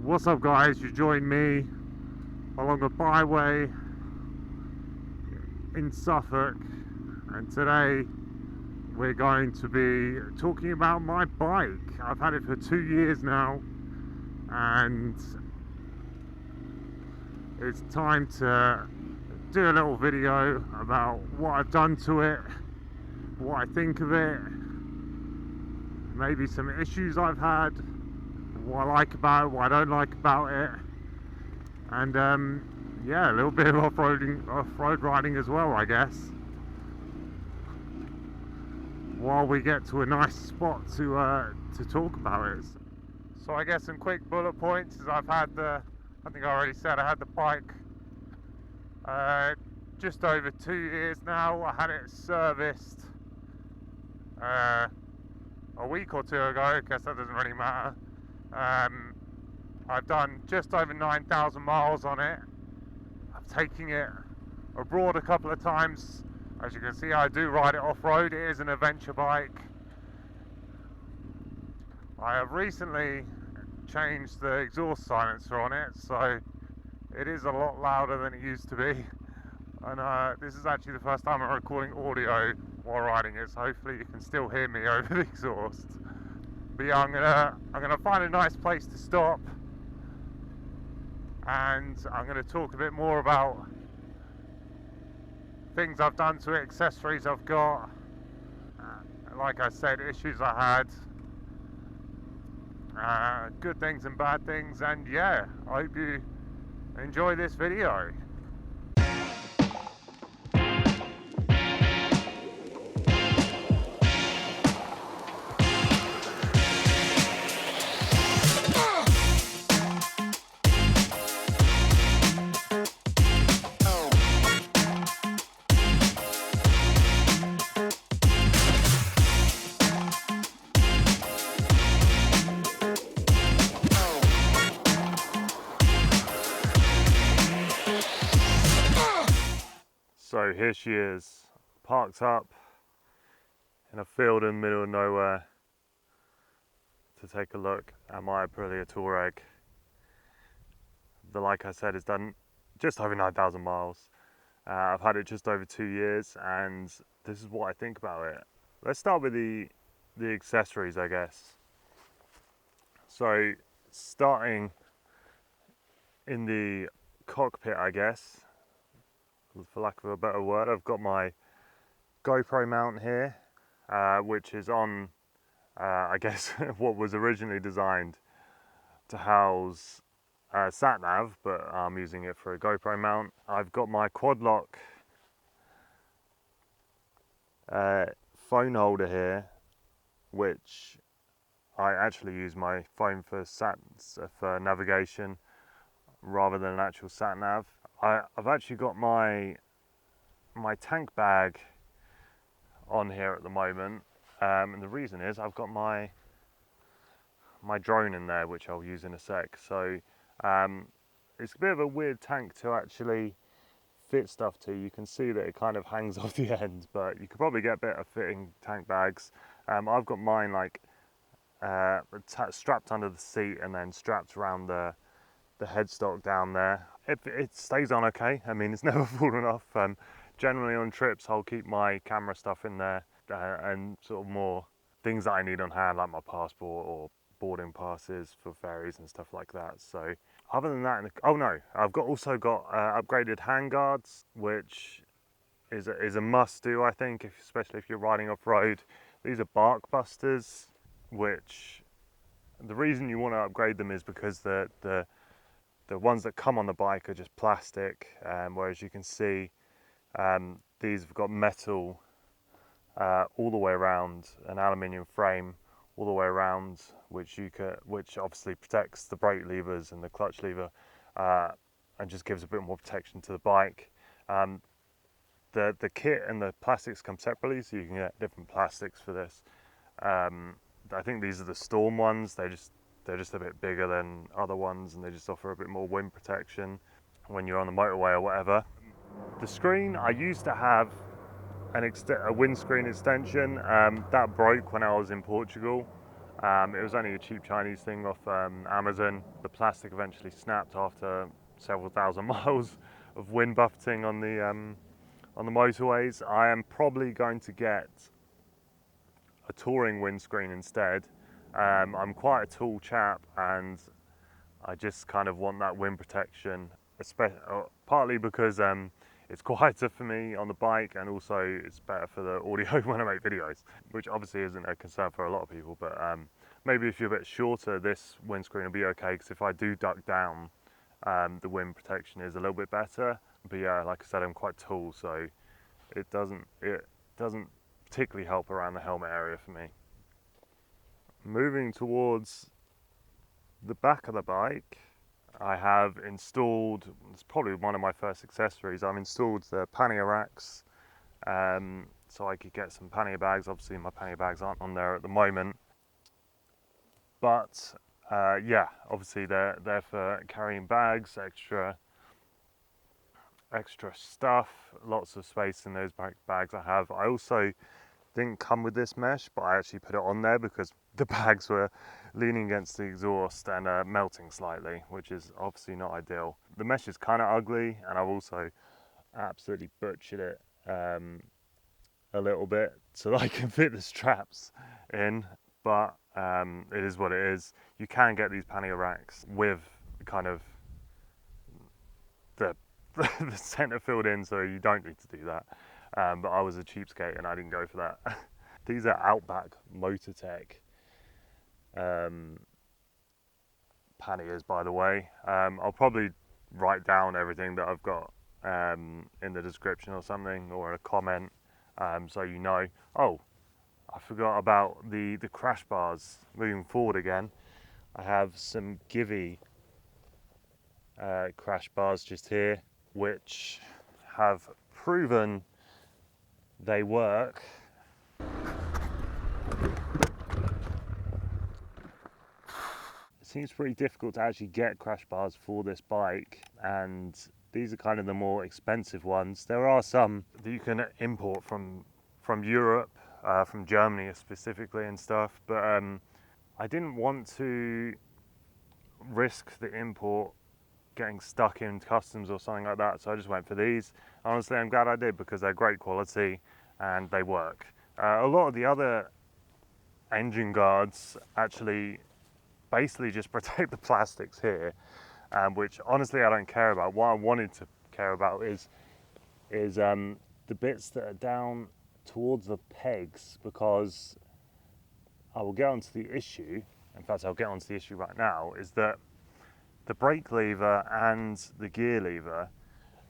What's up guys, you join me along a byway in Suffolk, and today we're going to be talking about my bike. I've had it for 2 years now and it's time to do a little video about what I've done to it, what I think of it, maybe some issues I've had, what I like about it, what I don't like about it, and yeah, a little bit of off-road riding as well, I guess, while we get to a nice spot to talk about it. So I guess some quick bullet points is I think I already said I had the bike just over 2 years now. I had it serviced a week or two ago. I guess that doesn't really matter. I've done just over 9,000 miles on it. I'm taking it abroad a couple of times. As you can see, I do ride it off-road. It is an adventure bike. I have recently changed the exhaust silencer on it, so it is a lot louder than it used to be. And this is actually the first time I'm recording audio while riding it, so hopefully you can still hear me over the exhaust. But yeah, I'm gonna find a nice place to stop, and I'm gonna talk a bit more about things I've done to it, accessories I've got, like I said, issues I had, good things and bad things, and yeah, I hope you enjoy this video. So here she is, parked up in a field in the middle of nowhere to take a look at my Aprilia Tuareg. Like I said, it's done just over 9,000 miles. I've had it just over 2 years, and this is what I think about it. Let's start with the accessories, I guess. So starting in the cockpit, I guess, for lack of a better word, I've got my GoPro mount here, which is on, I guess, what was originally designed to house sat-nav, but I'm using it for a GoPro mount. I've got my quad lock phone holder here, which I actually use my phone for navigation rather than an actual sat-nav. I've actually got my tank bag on here at the moment, and the reason is I've got my drone in there, which I'll use in a sec. So it's a bit of a weird tank to actually fit stuff to. You can see that it kind of hangs off the end, but you could probably get better fitting tank bags. I've got mine like strapped under the seat and then strapped around the headstock down there. It stays on okay. I mean, it's never fallen off. Generally on trips I'll keep my camera stuff in there, and sort of more things that I need on hand, like my passport or boarding passes for ferries and stuff like that. So other than that, oh no, I've also got upgraded handguards, which is a must do, I think, especially if you're riding off-road. These are bark busters, which the reason you want to upgrade them is because the ones that come on the bike are just plastic, whereas you can see these have got metal all the way around, an aluminium frame all the way around, which obviously protects the brake levers and the clutch lever, and just gives a bit more protection to the bike. The kit and the plastics come separately, so you can get different plastics for this. I think these are the Storm ones. They're just a bit bigger than other ones, and they just offer a bit more wind protection when you're on the motorway or whatever. The screen, I used to have a windscreen extension that broke when I was in Portugal, It was only a cheap Chinese thing off Amazon. The plastic eventually snapped after several thousand miles of wind buffeting on the motorways. I am probably going to get a touring windscreen instead. I'm quite a tall chap and I just kind of want that wind protection, partly because it's quieter for me on the bike, and also it's better for the audio when I make videos, which obviously isn't a concern for a lot of people, but maybe if you're a bit shorter, this windscreen will be okay, because if I do duck down, the wind protection is a little bit better. But yeah, like I said, I'm quite tall, so it doesn't particularly help around the helmet area for me. Moving towards the back of the bike, I have installed, it's probably one of my first accessories, I've installed the pannier racks, so I could get some pannier bags. Obviously my pannier bags aren't on there at the moment, but yeah, obviously they're for carrying bags, extra stuff, lots of space in those bags I have. I also didn't come with this mesh, but I actually put it on there because the bags were leaning against the exhaust and melting slightly, which is obviously not ideal. The mesh is kind of ugly, and I've also absolutely butchered it a little bit so that I can fit the straps in, but it is what it is. You can get these pannier racks with kind of the the centre filled in, so you don't need to do that. But I was a cheapskate and I didn't go for that. These are Outback Motortech panniers, by the way. I'll probably write down everything that I've got in the description or something, or a comment, so you know. Oh, I forgot about the crash bars. Moving forward again, I have some Givy crash bars just here, which have proven they work. It seems pretty difficult to actually get crash bars for this bike, and these are kind of the more expensive ones. There are some that you can import from Europe, from Germany specifically and stuff, but I didn't want to risk the import getting stuck in customs or something like that, so I just went for these. Honestly, I'm glad I did, because they're great quality and they work. A lot of the other engine guards actually basically just protect the plastics here, which honestly I don't care about. What I wanted to care about is the bits that are down towards the pegs, because I will get onto the issue. In fact, I'll get onto the issue right now, is that the brake lever and the gear lever,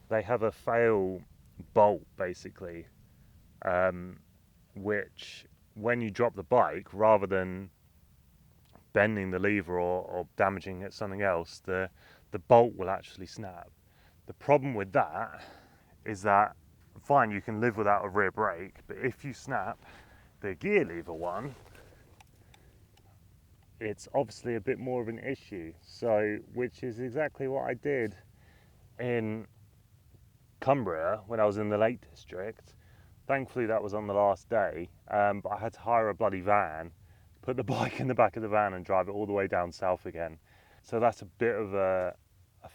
they have a fail bolt basically, which when you drop the bike, rather than bending the lever or damaging it something else, the bolt will actually snap. The problem with that is that, fine, you can live without a rear brake, but if you snap the gear lever one, it's obviously a bit more of an issue. So, which is exactly what I did in Cumbria when I was in the Lake District. Thankfully that was on the last day, but I had to hire a bloody van, put the bike in the back of the van and drive it all the way down south again. So that's a bit of a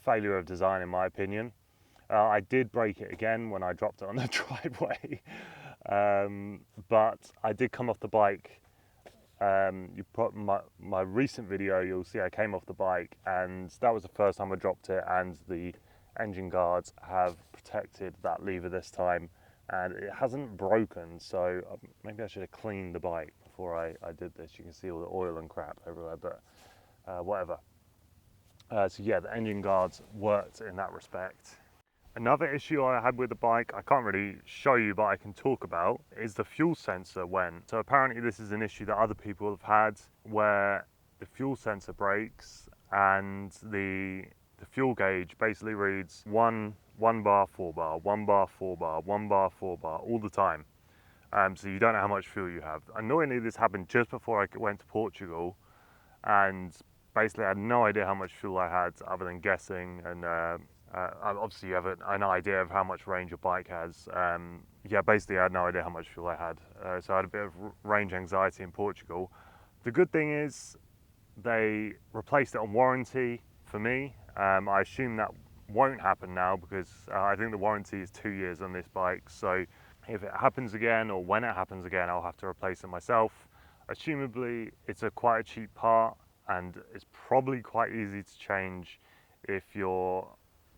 failure of design in my opinion. I did break it again when I dropped it on the driveway, but I did come off the bike. My recent video, you'll see I came off the bike, and that was the first time I dropped it, and the engine guards have protected that lever this time, and it hasn't broken. So maybe I should have cleaned the bike before I did this. You can see all the oil and crap everywhere, but whatever. So yeah, the engine guards worked in that respect. Another issue I had with the bike, I can't really show you, but I can talk about, is the fuel sensor went. So apparently this is an issue that other people have had, where the fuel sensor breaks and the fuel gauge basically reads 1 bar, 4 bar, 1 bar, 4 bar, 1 bar, 4 bar all the time. So you don't know how much fuel you have. Annoyingly, this happened just before I went to Portugal, and basically I had no idea how much fuel I had other than guessing, and obviously you have an idea of how much range your bike has. Yeah, basically I had no idea how much fuel I had, so I had a bit of range anxiety in Portugal. The good thing is they replaced it on warranty for me. I assume that won't happen now because I think the warranty is 2 years on this bike. So if it happens again, or when it happens again, I'll have to replace it myself. Assumably it's quite a cheap part, and it's probably quite easy to change if you're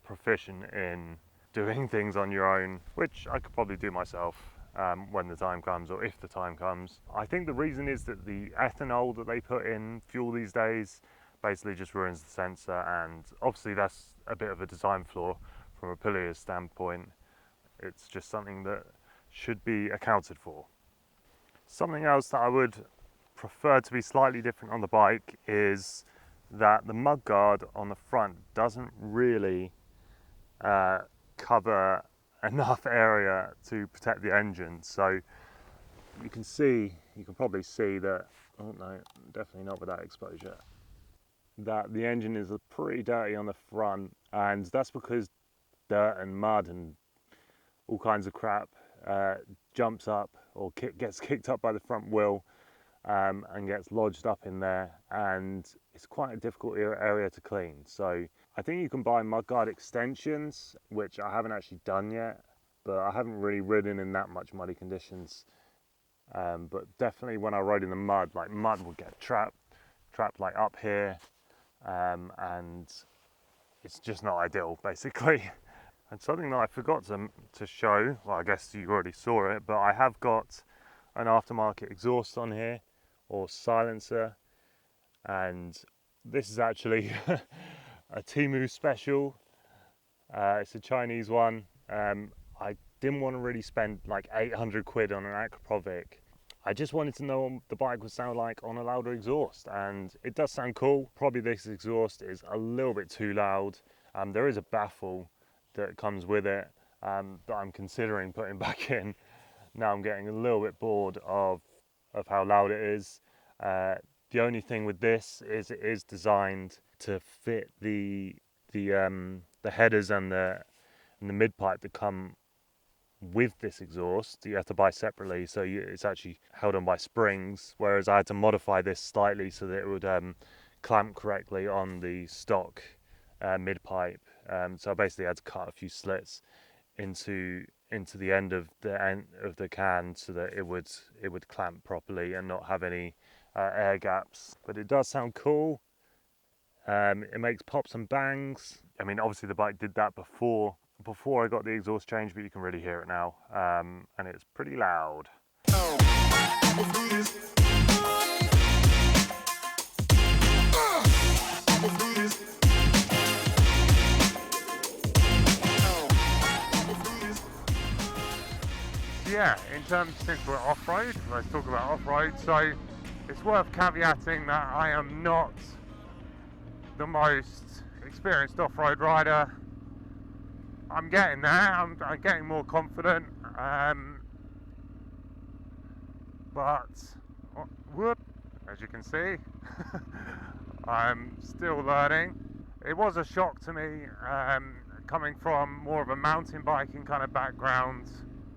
proficient in doing things on your own, which I could probably do myself when the time comes, or if the time comes. I think the reason is that the ethanol that they put in fuel these days basically just ruins the sensor, and obviously that's a bit of a design flaw from Aprilia's standpoint. It's just something that should be accounted for. Something else that I would prefer to be slightly different on the bike is that the mudguard on the front doesn't really cover enough area to protect the engine. So you can probably see that, oh no, definitely not with that exposure, that the engine is pretty dirty on the front, and that's because dirt and mud and all kinds of crap jumps up or gets kicked up by the front wheel and gets lodged up in there, and it's quite a difficult area to clean. So I think you can buy mudguard extensions, which I haven't actually done yet, but I haven't really ridden in that much muddy conditions. But definitely when I rode in the mud, like mud would get trapped like up here, and it's just not ideal basically. And something that I forgot to show, well I guess you already saw it, but I have got an aftermarket exhaust on here, or silencer, and this is actually a Temu special. It's a Chinese one. I didn't want to really spend like 800 quid on an Aprilia. I just wanted to know what the bike would sound like on a louder exhaust, and it does sound cool. Probably this exhaust is a little bit too loud. There is a baffle that comes with it that I'm considering putting back in. Now I'm getting a little bit bored of how loud it is. The only thing with this is it is designed to fit the headers and the mid pipe that come with this exhaust. You have to buy separately, so it's actually held on by springs, whereas I had to modify this slightly so that it would clamp correctly on the stock mid pipe. So I basically had to cut a few slits into the end of the can so that it would clamp properly and not have any air gaps. But it does sound cool. It makes pops and bangs. I mean, obviously the bike did that before I got the exhaust change, but you can really hear it now, and it's pretty loud. Yeah, in terms, since we're off-road, let's talk about off-road. So it's worth caveating that I am not the most experienced off-road rider. I'm getting there, I'm getting more confident, but whoop, as you can see, I'm still learning. It was a shock to me, coming from more of a mountain biking kind of background,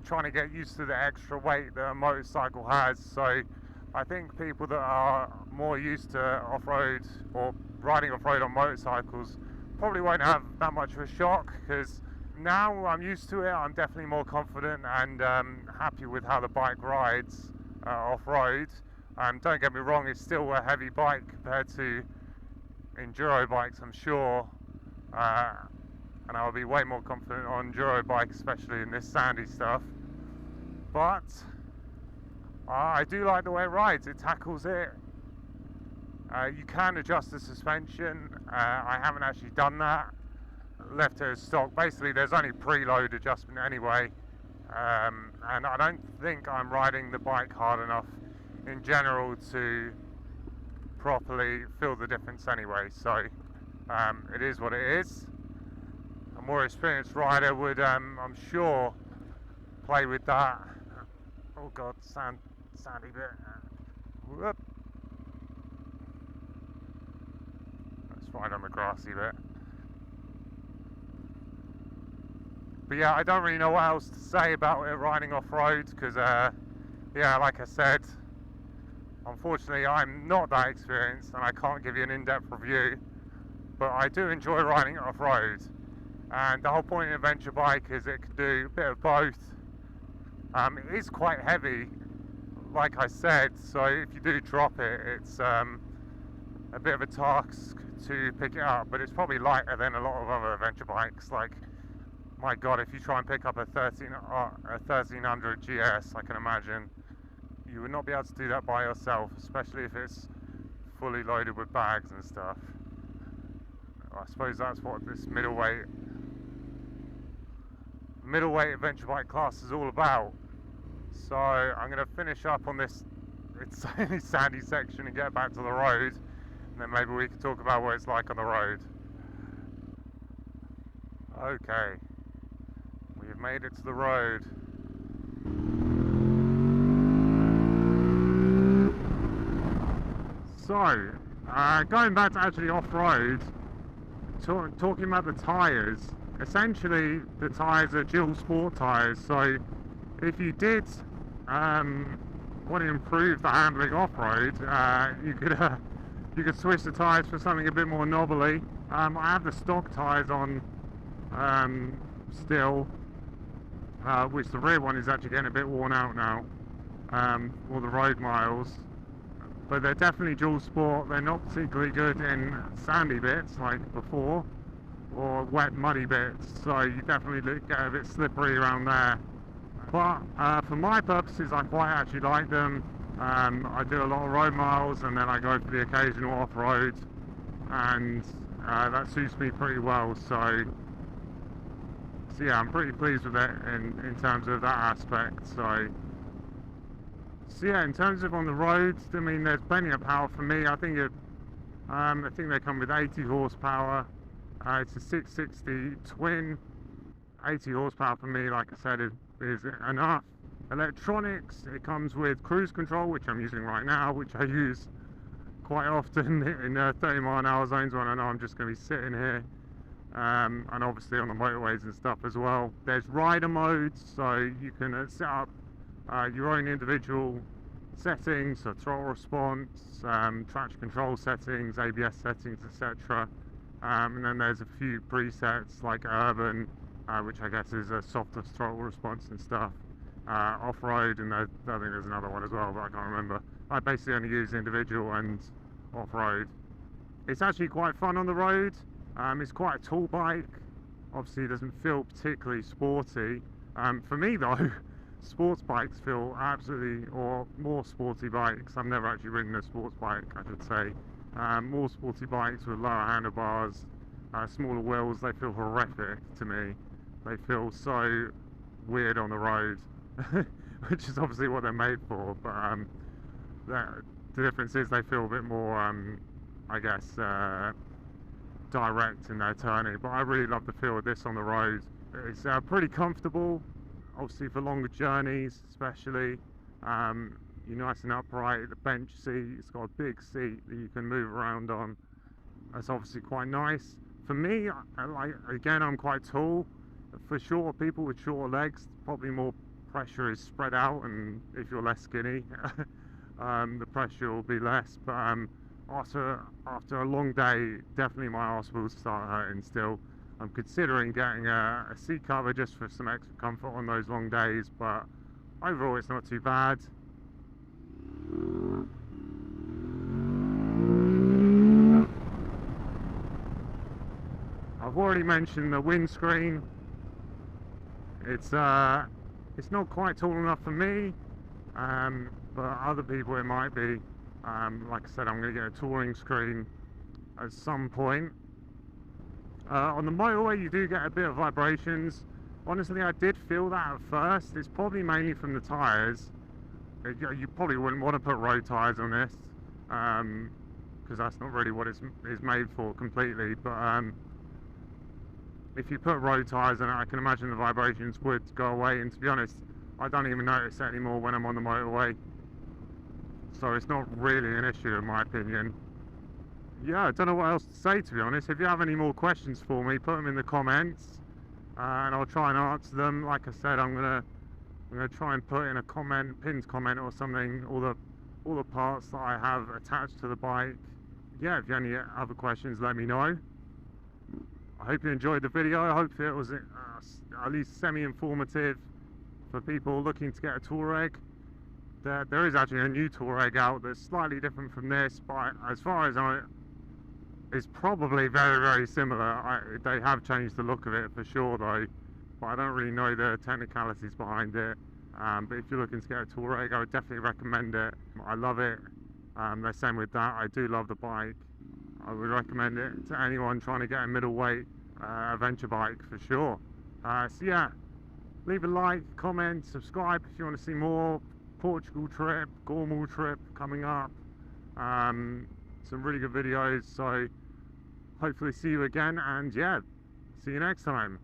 trying to get used to the extra weight that a motorcycle has. So I think people that are more used to off-road or riding off-road on motorcycles probably won't have that much of a shock, because now I'm used to it. I'm definitely more confident and happy with how the bike rides off-road. Don't get me wrong, it's still a heavy bike compared to enduro bikes, I'm sure, and I'll be way more confident on enduro bikes, especially in this sandy stuff. But I do like the way it rides. It tackles it. You can adjust the suspension. I haven't actually done that. Left it as stock. Basically there's only preload adjustment anyway, and I don't think I'm riding the bike hard enough in general to properly feel the difference anyway. So it is what it is. A more experienced rider would, I'm sure, play with that. Oh god, sandy bit. Whoop. Let's ride on the grassy bit. But yeah, I don't really know what else to say about it riding off-road, because yeah, like I said, Unfortunately, I'm not that experienced and I can't give you an in-depth review, but I do enjoy riding it off-road. And the whole point of an adventure bike is it can do a bit of both. It is quite heavy, like I said, so if you do drop it, it's a bit of a task to pick it up, but it's probably lighter than a lot of other adventure bikes. Like, my god, if you try and pick up a 1300 GS, I can imagine you would not be able to do that by yourself, especially if it's fully loaded with bags and stuff. I suppose that's what this middleweight adventure bike class is all about. So I'm going to finish up on this insanely sandy section and get back to the road, and then maybe we can talk about what it's like on the road. Okay, we've made it to the road. So, going back to actually off-road, talking about the tyres, essentially the tyres are dual sport tyres, so if you did want to improve the handling off-road, you could switch the tyres for something a bit more knobbly. I have the stock tyres on still, which the rear one is actually getting a bit worn out now, all the road miles. But they're definitely dual sport. They're not particularly good in sandy bits like before, or wet muddy bits, so you definitely get a bit slippery around there. But for my purposes, I quite actually like them. I do a lot of road miles, and then I go for the occasional off-road, and that suits me pretty well. So yeah, I'm pretty pleased with it in terms of that aspect. So yeah, in terms of on the roads, I mean, there's plenty of power for me. I think they come with 80 horsepower. It's a 660 twin. 80 horsepower for me, like I said, is enough. Electronics, it comes with cruise control, which I'm using right now, which I use quite often in 30-mile-an-hour zones when I know I'm just going to be sitting here, and obviously on the motorways and stuff as well. There's rider modes, so you can set up your own individual settings, so throttle response, traction control settings, ABS settings, etc. And then there's a few presets like urban, which I guess is a softer throttle response and stuff. Off-road, and I think there's another one as well, but I can't remember. I basically only use individual and off-road. It's actually quite fun on the road. It's quite a tall bike. Obviously it doesn't feel particularly sporty. For me though, sports bikes feel absolutely, or more sporty bikes, I've never actually ridden a sports bike, I should say. More sporty bikes with lower handlebars, smaller wheels, they feel horrific to me. They feel so weird on the road, which is obviously what they're made for, but the difference is they feel a bit more, I guess, direct in their turning. But I really love the feel of this on the road. It's pretty comfortable, obviously for longer journeys especially. You're nice and upright. The bench seat, it's got a big seat that you can move around on. That's obviously quite nice. For me, again, I'm quite tall. For shorter people with shorter legs, probably more pressure is spread out, and if you're less skinny, the pressure will be less. But after a long day, definitely my arse will start hurting still. I'm considering getting a seat cover just for some extra comfort on those long days, but overall it's not too bad. I've already mentioned the windscreen. It's not quite tall enough for me, but other people it might be. Like I said, I'm going to get a touring screen at some point. On the motorway you do get a bit of vibrations. Honestly, I did feel that at first. It's probably mainly from the tyres. You probably wouldn't want to put road tyres on this, because that's not really what it's made for completely. But if you put road tyres on it, I can imagine the vibrations would go away. And to be honest, I don't even notice it anymore when I'm on the motorway. So it's not really an issue in my opinion. Yeah, I don't know what else to say, to be honest. If you have any more questions for me, put them in the comments, and I'll try and answer them. Like I said, I'm gonna try and put in a comment, pinned comment or something, all all the parts that I have attached to the bike. Yeah, if you have any other questions, let me know. I hope you enjoyed the video. I hope it was at least semi-informative for people looking to get a Tuareg. There is actually a new Tuareg out that's slightly different from this, but as far as I know, it's probably very, very similar. They have changed the look of it for sure though, but I don't really know the technicalities behind it. But if you're looking to get a Tuareg, I would definitely recommend it. I love it. The same with that. I do love the bike. I would recommend it to anyone trying to get a middleweight adventure bike for sure. So yeah, leave a like, comment, subscribe if you want to see more. Portugal trip, Gormal trip coming up. Some really good videos. So hopefully see you again, and yeah, see you next time.